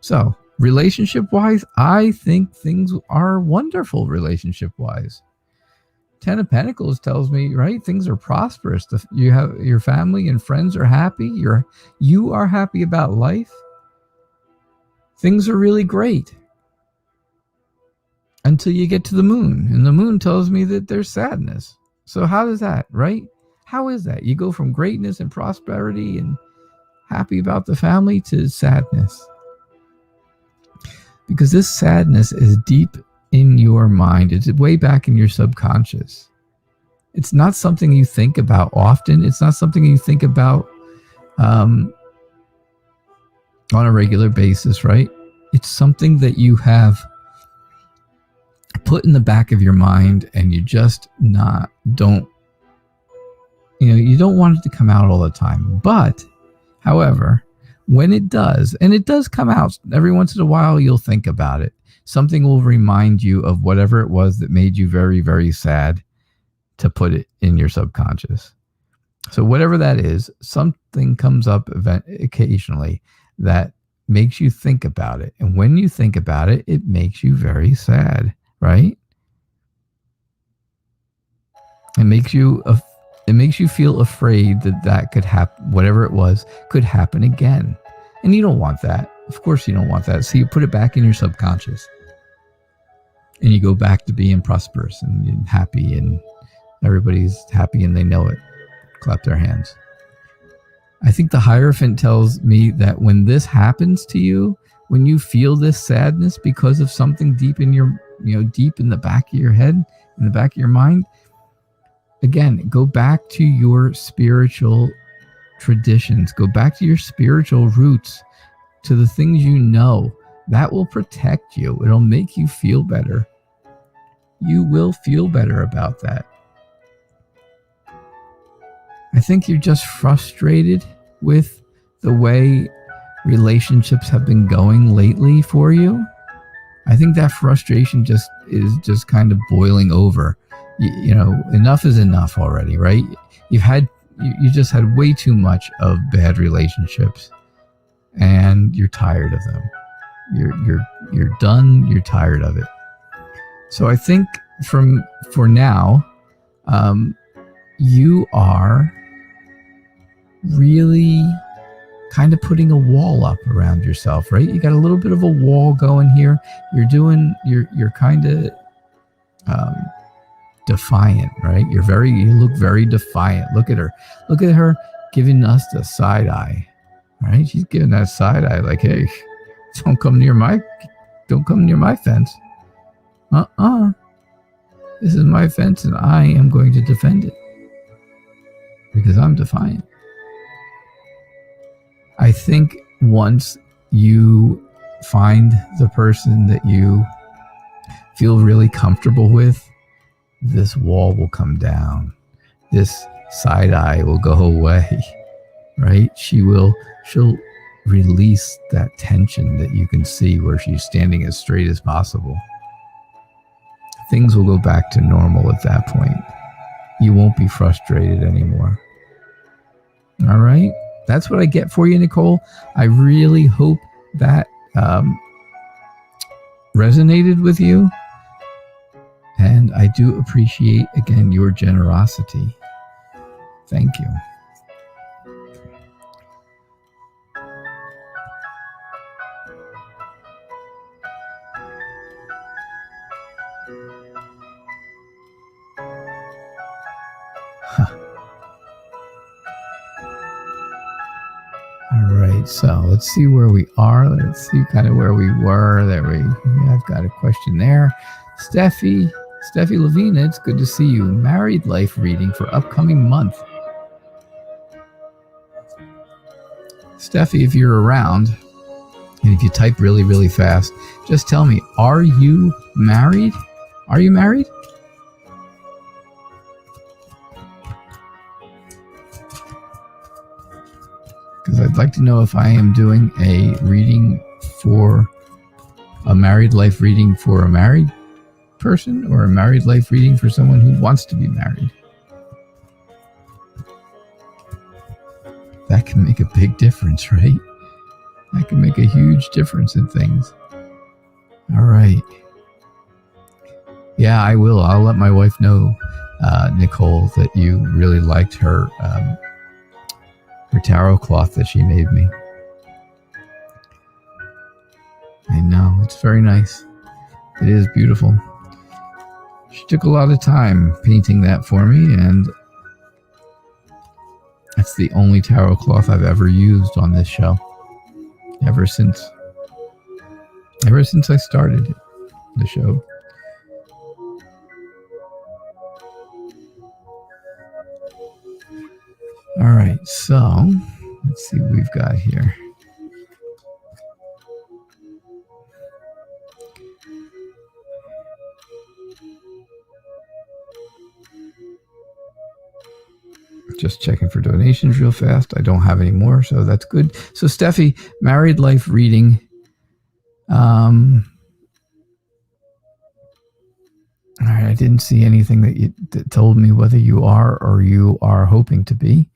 So, relationship-wise, I think things are wonderful relationship-wise. 10 of Pentacles tells me, right, things are prosperous. You have your family and friends are happy. You are happy about life. Things are really great. Until you get to the moon, and the moon tells me that there's sadness. So how does that, right? How is that? You go from greatness and prosperity and happy about the family to sadness. Because this sadness is deep in your mind. It's way back in your subconscious. It's not something you think about often. It's not something you think about on a regular basis, right? It's something that you have put in the back of your mind, and you just don't want it to come out all the time. But however, when it does, and it does come out every once in a while, you'll think about it. Something will remind you of whatever it was that made you very, very sad, to put it in your subconscious. So whatever that is, something comes up occasionally that makes you think about it. And when you think about it, it makes you very sad. Right? It makes you feel afraid that could happen, whatever it was, could happen again. And you don't want that. Of course you don't want that. So you put it back in your subconscious. And you go back to being prosperous and happy, and everybody's happy and they know it. Clap their hands. I think the Hierophant tells me that when this happens to you, when you feel this sadness because of something deep in your, deep in the back of your head, in the back of your mind, again, go back to your spiritual traditions. Go back to your spiritual roots, to the things you know. That will protect you. It'll make you feel better. You will feel better about that. I think you're just frustrated with the way relationships have been going lately for you. I think that frustration is just kind of boiling over. Enough is enough already, right? You just had way too much of bad relationships, and you're tired of them. You're done. You're tired of it. So I think for now, you are really kind of putting a wall up around yourself, right? You got a little bit of a wall going here. You're kind of defiant, right? You look very defiant. Look at her giving us the side eye, right? She's giving that side eye like, hey, don't come near my fence. This is my fence, and I am going to defend it because I'm defiant. I think once you find the person that you feel really comfortable with, this wall will come down. This side eye will go away, right? She'll release that tension that you can see where she's standing as straight as possible. Things will go back to normal at that point. You won't be frustrated anymore. All right? That's what I get for you, Nicole. I really hope that resonated with you. And I do appreciate, again, your generosity. Thank you. All right, so let's see where we are. Let's see kind of where we were. I've got a question there. Steffi Levina, it's good to see you. Married life reading for upcoming month. Steffi, if you're around, and if you type really, really fast, just tell me, are you married? Are you married? Because I'd like to know if I am doing a reading for a married life reading for a married person or a married life reading for someone who wants to be married. That can make a big difference, right? That can make a huge difference in things. All right. Yeah, I will. I'll let my wife know, Nicole, that you really liked her tarot cloth that she made me. I know, it's very nice. It is beautiful. She took a lot of time painting that for me, and that's the only tarot cloth I've ever used on this show. Ever since I started the show. All right, so let's see what we've got here. Just checking for donations real fast. I don't have any more, so that's good. So Steffi, married life reading. All right, I didn't see anything that told me whether you are or you are hoping to be.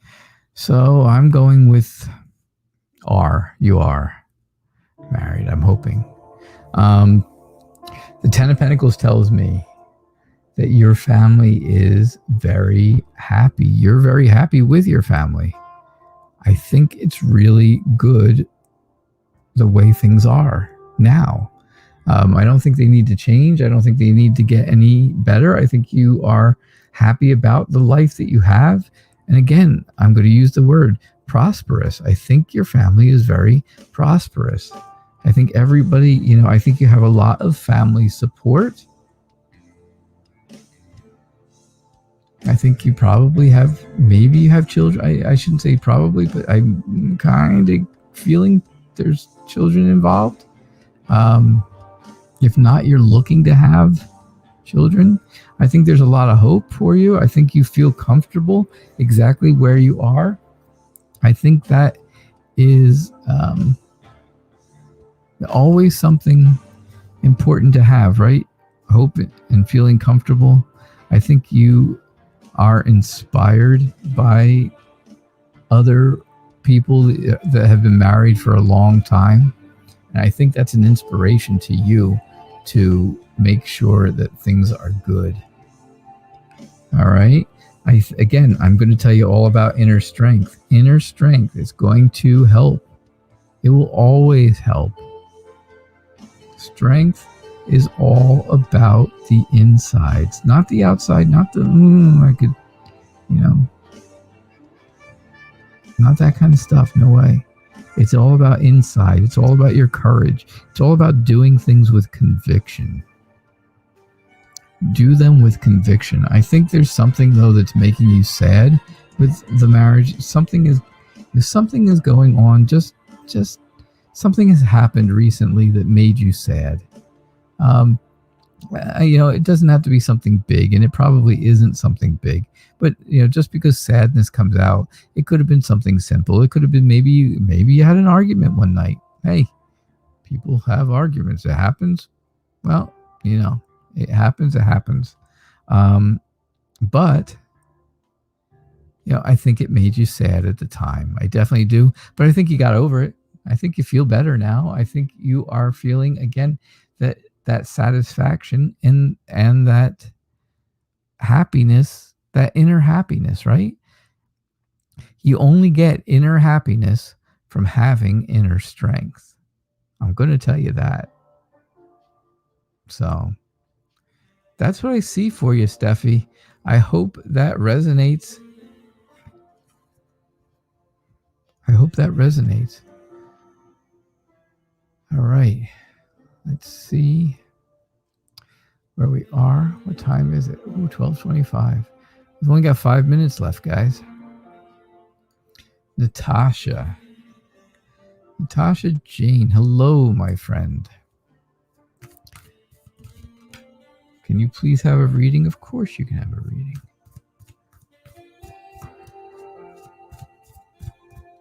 So I'm going with are. You are married, I'm hoping. The Ten of Pentacles tells me that your family is very happy. You're very happy with your family. I think it's really good the way things are now. I don't think they need to change. I don't think they need to get any better. I think you are happy about the life that you have. And again, I'm going to use the word prosperous. I think your family is very prosperous. I think everybody, I think you have a lot of family support. I think you probably have, maybe you have children. I shouldn't say probably, but I'm kind of feeling there's children involved. If not, you're looking to have children. I think there's a lot of hope for you. I think you feel comfortable exactly where you are. I think that is always something important to have, right? Hope and feeling comfortable. I think you are inspired by other people that have been married for a long time. And I think that's an inspiration to you to make sure that things are good. All right. Again, I'm going to tell you all about inner strength. Inner strength is going to help. It will always help. Strength is all about the insides, not the outside, not the, not that kind of stuff. No way. It's all about inside. It's all about your courage. It's all about doing things with conviction. Do them with conviction. I think there's something, though, that's making you sad with the marriage. Something is going on. Just something has happened recently that made you sad. It doesn't have to be something big, and it probably isn't something big. But just because sadness comes out, it could have been something simple. It could have been maybe you had an argument one night. Hey, people have arguments. It happens. Well, it happens. It happens. But I think it made you sad at the time. I definitely do. But I think you got over it. I think you feel better now. I think you are feeling again that satisfaction and that happiness, that inner happiness, right? You only get inner happiness from having inner strength. I'm going to tell you that. So That's what I see for you, Steffi. I hope that resonates. All right. Let's see where we are. What time is it? Ooh, 12:25. We've only got 5 minutes left, guys. Natasha Jane. Hello, my friend. Can you please have a reading? Of course you can have a reading.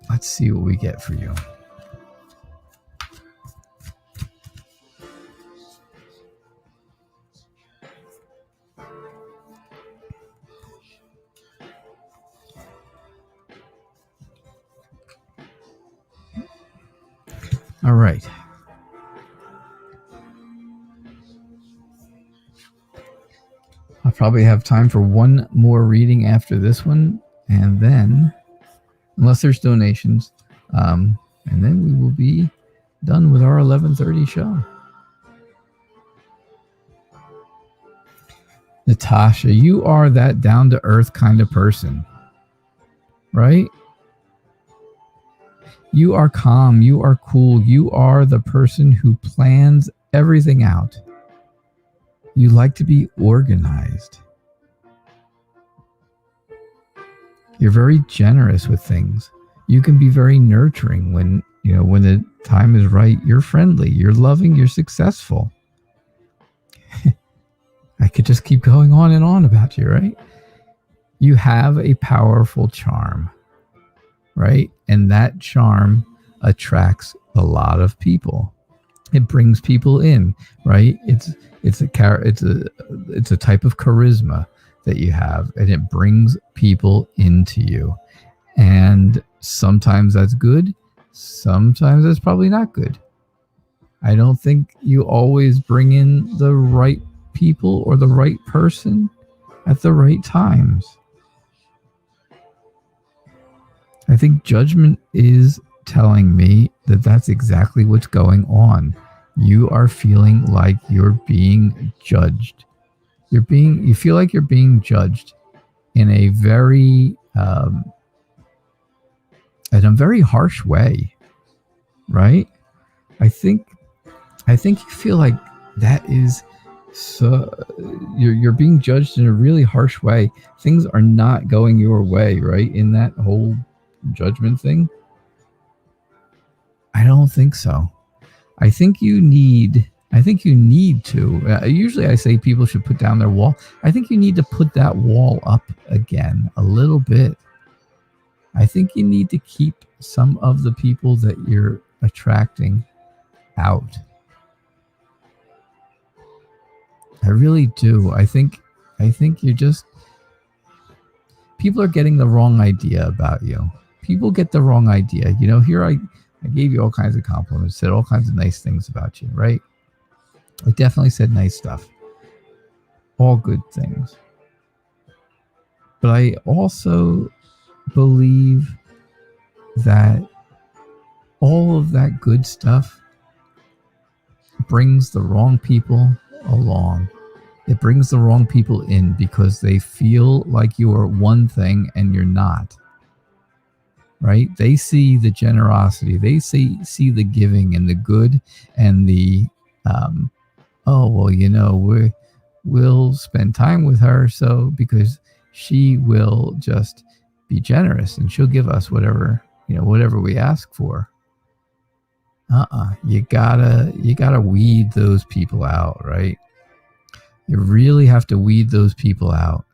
Let's see what we get for you. All right. I'll probably have time for one more reading after this one, and then, unless there's donations, and then we will be done with our 11:30 show. Natasha, you are that down-to-earth kind of person, right? You are calm. You are cool. You are the person who plans everything out. You like to be organized. You're very generous with things. You can be very nurturing when the time is right. You're friendly. You're loving. You're successful. I could just keep going on and on about you, right? You have a powerful charm, right? And that charm attracts a lot of people. It brings people in, right? It's a type of charisma that you have, and it brings people into you. And sometimes that's good. Sometimes that's probably not good. I don't think you always bring in the right people or the right person at the right times. I think judgment is telling me that that's exactly what's going on. You are feeling like you're being judged. You feel like you're being judged in a very harsh way, right? I think you feel like that is so you're being judged in a really harsh way. Things are not going your way, right? In that whole judgment thing. I don't think so. I think you need to. Usually I say people should put down their wall. I think you need to put that wall up again a little bit. I think you need to keep some of the people that you're attracting out. I really do. I think you're just... people are getting the wrong idea about you. People get the wrong idea. Here I gave you all kinds of compliments, said all kinds of nice things about you, right? I definitely said nice stuff. All good things. But I also believe that all of that good stuff brings the wrong people along. It brings the wrong people in because they feel like you are one thing and you're not. Right? They see the generosity. They see the giving and the good and the we'll spend time with her because she will just be generous and she'll give us whatever we ask for. You gotta weed those people out, right? You really have to weed those people out.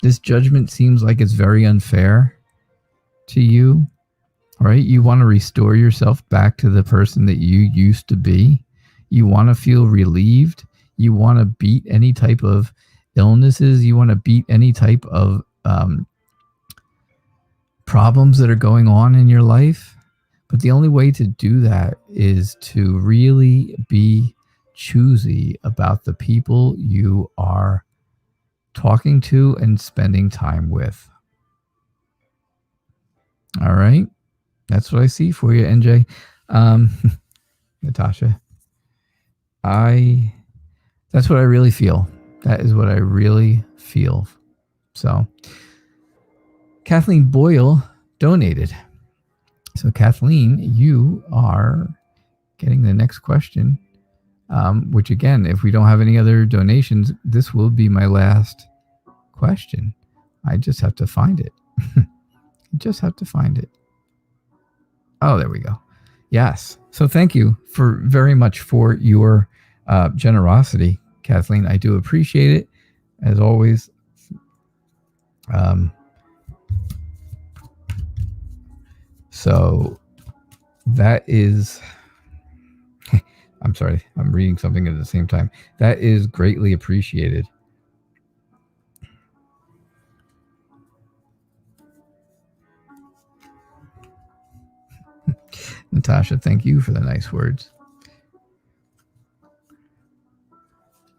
This judgment seems like it's very unfair to you, right? You want to restore yourself back to the person that you used to be. You want to feel relieved. You want to beat any type of illnesses. You want to beat any type of problems that are going on in your life. But the only way to do that is to really be choosy about the people you are talking to and spending time with. All right. That's what I see for you, NJ. Natasha, I That's what I really feel. That is what I really feel. So Kathleen Boyle donated. So Kathleen, you are getting the next question, which again, if we don't have any other donations, this will be my last question. I just have to find it. Just have to find it. Oh, there we go. Yes. So thank you for very much for your generosity, Kathleen. I do appreciate it, as always. So that is, I'm sorry, I'm reading something at the same time. That is greatly appreciated. Natasha, thank you for the nice words.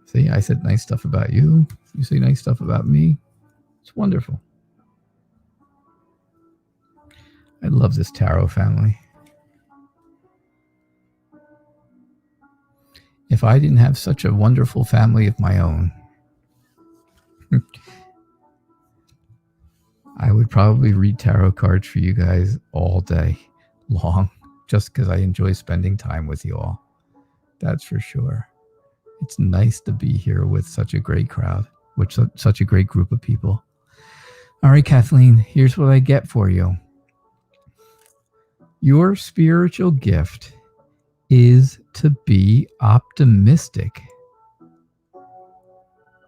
See, I said nice stuff about you. You say nice stuff about me. It's wonderful. I love this tarot family. If I didn't have such a wonderful family of my own, I would probably read tarot cards for you guys all day long, just because I enjoy spending time with you all. That's for sure. It's nice to be here with such a great crowd, with such a great group of people. All right, Kathleen, here's what I get for you. Your spiritual gift is to be optimistic.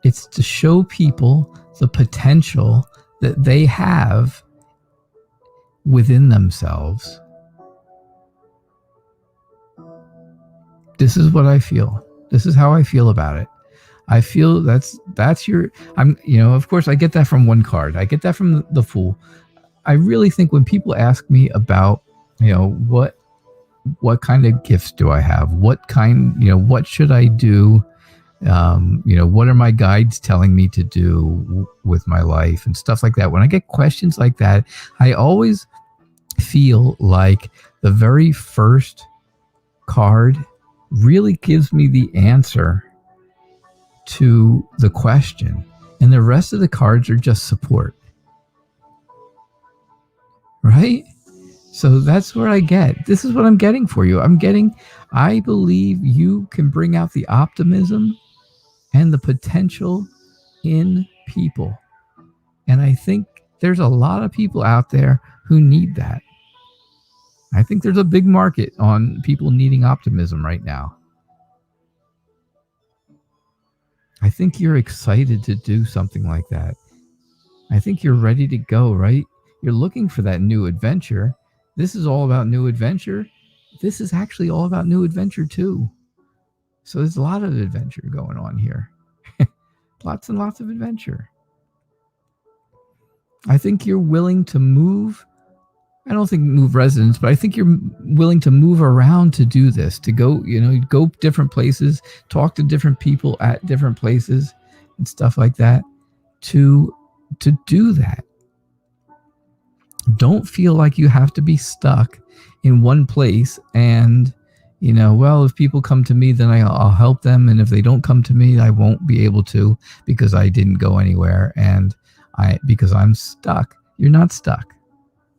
It's to show people the potential that they have within themselves. This is what I feel. This is how I feel about it. I feel that's your, of course I get that from one card. I get that from the Fool. I really think when people ask me about, what kind of gifts do I have? What should I do? What are my guides telling me to do with my life and stuff like that? When I get questions like that, I always feel like the very first card really gives me the answer to the question, and the rest of the cards are just support. Right? So that's what I get. This is what I'm getting for you. I believe you can bring out the optimism and the potential in people. And I think there's a lot of people out there who need that. I think there's a big market on people needing optimism right now. I think you're excited to do something like that. I think you're ready to go, right? You're looking for that new adventure. This is all about new adventure. This is actually all about new adventure too. So there's a lot of adventure going on here. Lots and lots of adventure. I think you're willing to move. I don't think move residence, but I think you're willing to move around to do this, to go, go different places, talk to different people at different places and stuff like that, to do that. Don't feel like you have to be stuck in one place and, if people come to me, then I'll help them. And if they don't come to me, I won't be able to because I didn't go anywhere. And because I'm stuck. You're not stuck.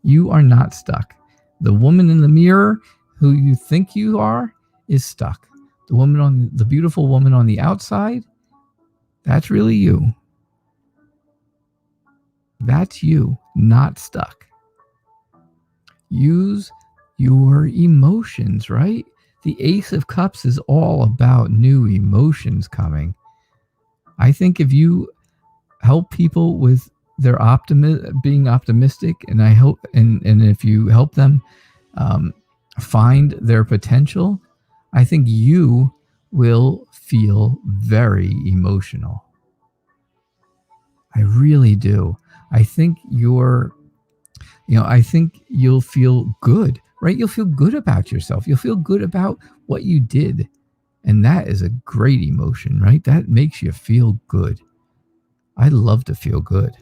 You are not stuck. The woman in the mirror who you think you are is stuck. The beautiful woman on the outside, that's really you. That's you, not stuck. Use your emotions, right? The Ace of Cups is all about new emotions coming. I think if you help people with their being optimistic, and if you help them find their potential, I think you will feel very emotional. I really do. I think I think you'll feel good, right? You'll feel good about yourself. You'll feel good about what you did. And that is a great emotion, right? That makes you feel good. I love to feel good.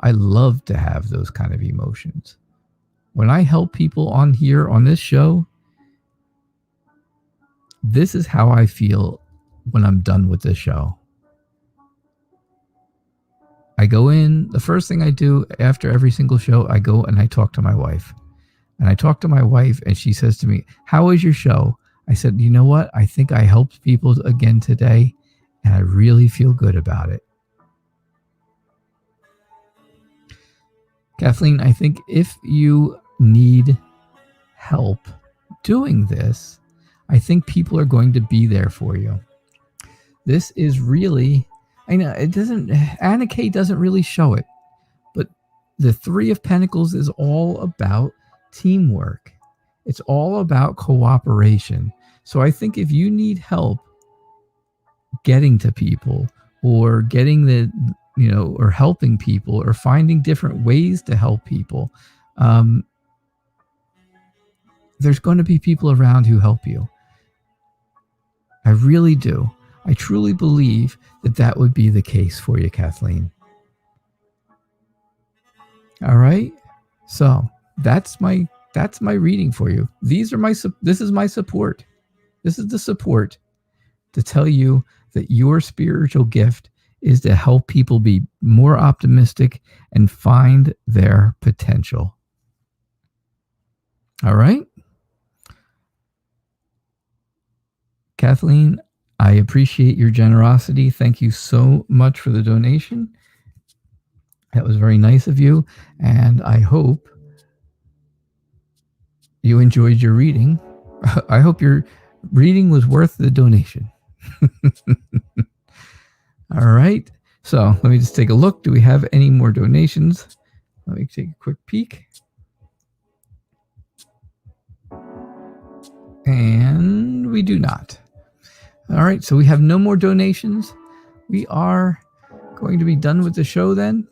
I love to have those kind of emotions. When I help people on here on this show, this is how I feel when I'm done with this show. I go in, the first thing I do after every single show, I go and I talk to my wife. And I talk to my wife and she says to me, "How was your show?" I said, "You know what? I think I helped people again today and I really feel good about it." Kathleen, I think if you need help doing this, I think people are going to be there for you. This is really, I know it doesn't, Anna Kay doesn't really show it, but the Three of Pentacles is all about teamwork. It's all about cooperation. So I think if you need help getting to people or getting the, or helping people or finding different ways to help people, there's going to be people around who help you. I really do. I truly believe that that would be the case for you, Kathleen. All right. So that's my reading for you. This is my support. This is the support to tell you that your spiritual gift is to help people be more optimistic and find their potential. All right. Kathleen, I appreciate your generosity. Thank you so much for the donation. That was very nice of you. And I hope you enjoyed your reading. I hope your reading was worth the donation. All right. So let me just take a look. Do we have any more donations? Let me take a quick peek. And we do not. All right. So we have no more donations. We are going to be done with the show then.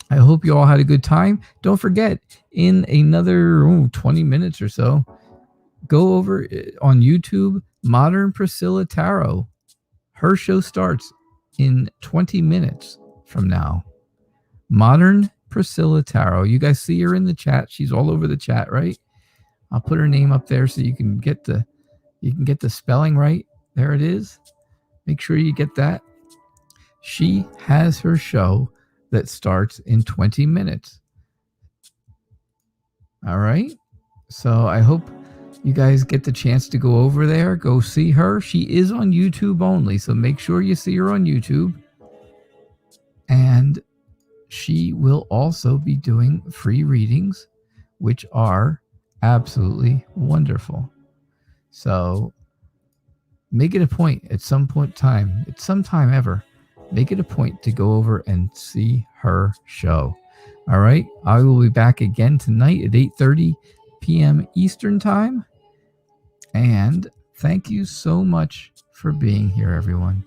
I hope you all had a good time. Don't forget, in another 20 minutes or so, go over on YouTube, Modern Priscilla Tarot. Her show starts in 20 minutes from now. Modern Priscilla Tarot. You guys see her in the chat. She's all over the chat, right? I'll put her name up there so you can get the spelling right. There it is. Make sure you get that. She has her show that starts in 20 minutes. All right. So I hope you guys get the chance to go over there, go see her. She is on YouTube only, so make sure you see her on YouTube. And she will also be doing free readings, which are absolutely wonderful. So make it a point at some time ever, make it a point to go over and see her show. All right. I will be back again tonight at 8:30 p.m. Eastern time. And thank you so much for being here, everyone.